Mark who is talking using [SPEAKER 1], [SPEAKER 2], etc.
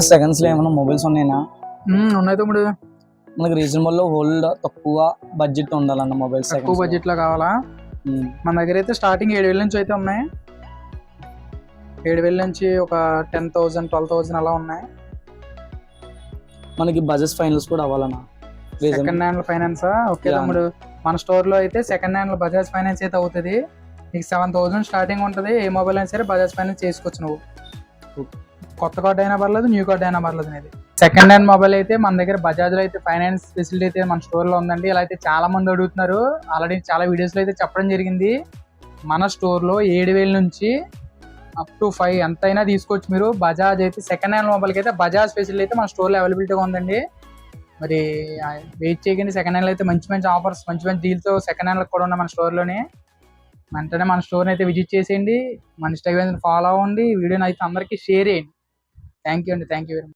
[SPEAKER 1] Seconds లో ఏమైనా mobiles ఉన్నాయినా?
[SPEAKER 2] ఉన్నాయి తమ్ముడు.
[SPEAKER 1] మనకి రీజనబుల్ లో హోల్డ్ తక్కువ బడ్జెట్ ఉండాలన్న మొబైల్స్.
[SPEAKER 2] తక్కువ బడ్జెట్ లో కావాలా? మన దగ్గర అయితే స్టార్టింగ్ 7,000 నుంచి అయితే ఉన్నాయి. 7,000 నుంచి ఒక 10,000 12,000 అలా ఉన్నాయి.
[SPEAKER 1] మనకి బజాజ్ ఫైనాన్స్ కూడా అవ్వాలన్నా?
[SPEAKER 2] Second hand ఫైనాన్సా? ఓకే తమ్ముడు, మన స్టోర్ లో అయితే సెకండ్ హ్యాండ్ బజాజ్ ఫైనాన్స్ అయితే అవుతుంది. నీకు 7,000 స్టార్టింగ్ ఉంటుంది. ఏ మొబైల్ అయినా సరే బజాజ్ ఫైనాన్స్ చేసుకోవచ్చు. నువ్వు కొత్త కార్డ్ అయినా పర్లేదు, న్యూ కార్డ్ అయినా పర్లేదు. అనేది సెకండ్ హ్యాండ్ మొబైల్ అయితే మన దగ్గర బజాజ్ లో అయితే ఫైనాన్స్ ఫెసిలిటీ అయితే మన స్టోర్ లో ఉందండి. ఇలా అయితే చాలా మంది అడుగుతున్నారు. ఆల్రెడీ చాలా వీడియోస్ లో అయితే చెప్పడం జరిగింది. మన స్టోర్ లో 7,000 నుంచి అప్ టు 5 ఎంతైనా తీసుకోవచ్చు మీరు. బజాజ్ అయితే సెకండ్ హ్యాండ్ మొబైల్కి అయితే బజాజ్ ఫెసిలిటీ అయితే మన స్టోర్లో అవైలబిలిటీగా ఉందండి. మరి వెయిట్ చేయకండి. సెకండ్ హ్యాండ్లో అయితే మంచి మంచి ఆఫర్స్, మంచి మంచి డీల్స్ సెకండ్ హ్యాండ్లో కూడా ఉన్నాయి మన స్టోర్లోనే. వెంటనే మన స్టోర్ని అయితే విజిట్ చేసేయండి. మన ఇన్స్టాగ్రామ్ ఫాలో అవ్వండి. వీడియోని అయితే అందరికీ షేర్ చేయండి. థ్యాంక్ యూ అండి. Thank you very much.